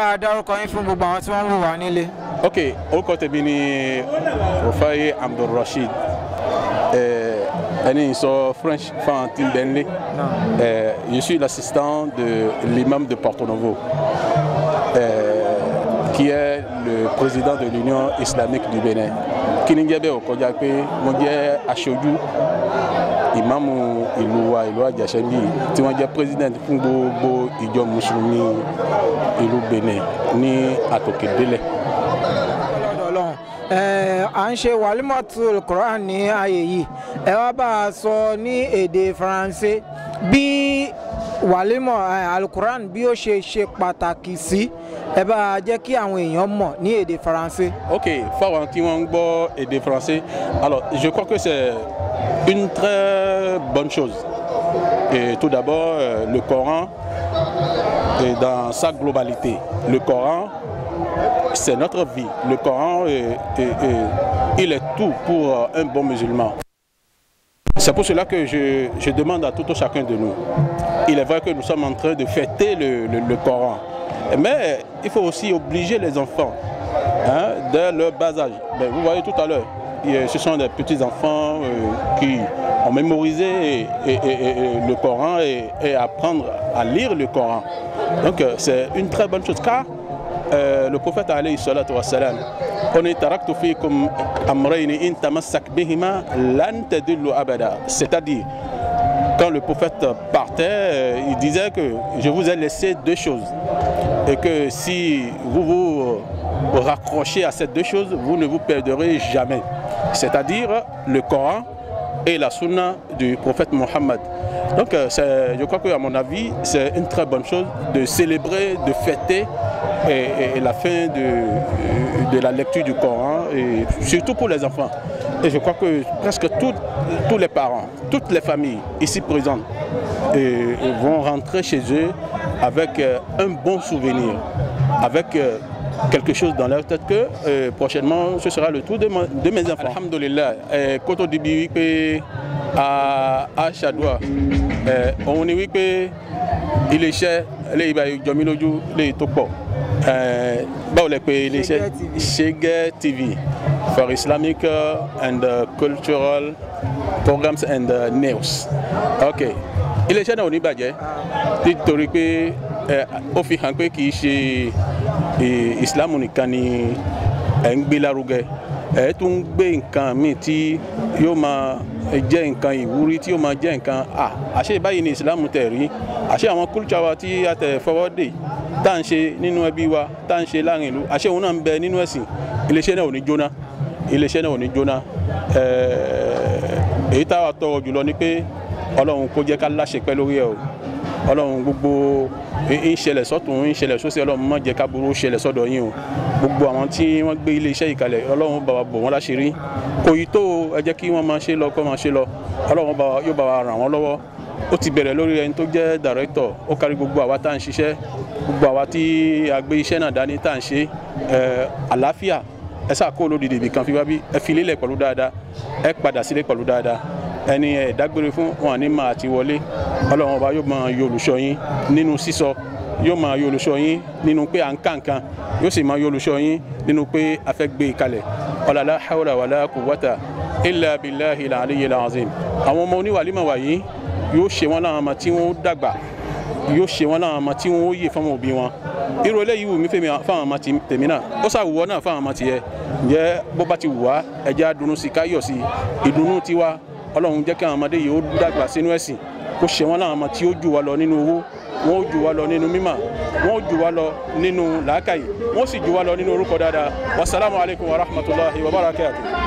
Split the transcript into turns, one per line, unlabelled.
bá dárúkọ yín fún gbogbo àwọn tí wọ́n ń wò wá nílé.
Ok, orúkọ tèmi ni Rufai Abdulrasheed. Ẹni sọ French Fantin Benlé. Je suis l'assistant de l'imam de Porto Novo, qui est le président de l'Union islamique du Bénin. Kí ni jẹ́ bẹ́ẹ̀ ó kọjá pé mo jẹ́ aṣojú ìmáàmù ìlú wa ìlú Àjàṣẹ́bí tí wọ́n jẹ́ president fún gbogbo ìjọ mùsùlùmí ìlú Bénin ní àtòkèdélẹ̀.
À ń ṣe wàlímọ̀tò Quran ní ayé yìí, ẹ wá bá a sọ ní èdè Faransé bí wàlímọ̀ alukuran bí ó ṣe pàtàkì sí, ẹ bá a jẹ́ kí àwọn èèyàn mọ̀ ní èdè Faransé.
Ok, fáwọn tí wọ́n ń gbọ́ èdè Français, alors je crois que c'est une très bonne chose. Et tout d'abord, le Coran est dans sa globalité. Le Coran, c'est notre vie. Le Coran, il est tout pour un bon musulman. C'est pour cela que je demande à tout un chacun de nous. Il est vrai que nous sommes en train de fêter le Coran. Mais il faut aussi obliger les enfants, dès leur bas âge. Ben, vous voyez tout à l'heure, ce sont des petits-enfants qui ont mémorisé le Coran et apprendre à lire le Coran. Donc c'est une très bonne chose, car le prophète alayhi salatu wa salam, c'est-à-dire quand le prophète partait, il disait que je vous ai laissé deux choses et que si vous vous raccrochez à ces deux choses, vous ne vous perdrez jamais, c'est-à-dire le Coran et la sunna du prophète Mohammed. Donc je crois qu'à mon avis, c'est une très bonne chose de célébrer, de fêter et la fin de la lecture du Coran, et surtout pour les enfants. Et je crois que presque tous les parents, toutes les familles ici présentes vont rentrer chez eux avec un bon souvenir, avec quelque chose dans leur tête que prochainement ce sera le tour de mes enfants. Alhamdulillah, quand on dit que à Chadoua, on dit que il est cher, les Jomiloju, les Topo. Shege TV for Islamic and cultural programs and news. Ok. Ilé-iṣẹ́ náà ò ní bàjẹ́ nítorí pé ó fi hàn pé kì í ṣe Islam nìkan ni ẹ̀ ń gbé lárugẹ, ẹ̀ tún gbé nǹkan míì tí yóò máa jẹ́ nǹkan ìwúrí, tí yóò máa jẹ́ nǹkan àṣẹ báyìí ni Islam tẹ̀ rí, àṣẹ àwọn culture wa tí a tẹ̀ fọwọ́ dé tá ń ṣe nínú ẹbí wa, tá ń ṣe láàrin ìlú, àṣẹ òun náà ń bẹ nínú ẹ̀sìn. Ilé-iṣẹ́ náà ò ní jóná, ilé-iṣẹ́ náà ò ní jóná. Èyí táwa tọrọ jùlọ ni pé Ọlọ́run kó jẹ́ ká láṣẹ pẹ́ lórí ẹ̀ o. Ọlọ́run gbogbo ń ṣẹlẹ̀ sọ́tún ń ṣẹlẹ̀ sósì, Ọlọ́run má jẹ́ ká burú ṣẹlẹ̀ sọ́dọ̀ yín o. Gbogbo àwọn tí wọ́n gbé ilé-iṣẹ́ yìí kalẹ̀, Ọlọ́run bá wa bò wọ́n láṣìírí. Kò yí tó ẹ jẹ́ kí wọ́n máa ṣe lọ kó máa ṣe lọ. Ọlọ́run yóò bá wa ràn wọ́n lọ́wọ́. Ó ti bẹ̀rẹ̀ lórí ẹni tó jẹ́ director, ó kárí gbogbo àwa tá à ń ṣiṣẹ́, gbogbo àwa tí a gbé iṣẹ́ náà dání tá à ń ṣe. Àlàáfíà ẹ sáà kó olódìdí ibì kan fi wá bí, ẹ fi lélẹ̀ pẹ̀lú dáadáa, ẹ padà sílé pẹ̀lú dáadáa. Ẹni ẹ dágbére fún wọn ní máa ti wọlé. Ọlọ́run ọba yóò máa yọ olùṣọ́ yín nínú sísọ, yóò máa yọ olùṣọ́ yín nínú pé à ń ká nǹkan, yóò sì máa yọ olùṣọ́ yín nínú pé a fẹ́ gbé kalẹ̀. La hawla wala quwwata illa billahil aliyyil azim. Àwọn ọmọ oníwàlímọ̀ wàyí yóò ṣe wọn láwọn ọmọ tí wọ́n dàgbà, yóò ṣe wọn láwọn ọmọ tí wọ́n yè fáwọn òbí wọn. Irú eléyìí wù mí fẹ́mi fáwọn ọmọ tèmi náà, ó ṣàwùwọ́ náà fáwọn ọmọ tiẹ̀. Ǹjẹ́ bó bá ti wù wá, ẹ̀jẹ̀ á dunnú sí ká yọ̀ sí ìdùnnú tiwa. Ọlọ́run jẹ́ kí àwọn ọmọdé yìí ó dàgbà sínú ẹ̀sìn, kó ṣe wọn láwọn ọmọ tí ó jù wá lọ nínú owó, wọ́n ó jù wá lọ nínú mímọ̀, wọ́n ó jù wá lọ nínú làákàyè, wọ́n ó sì jù wá lọ nínú orúkọ dáadáa. Wassalamu alaikum wa rahmatullahi wa barakatuh.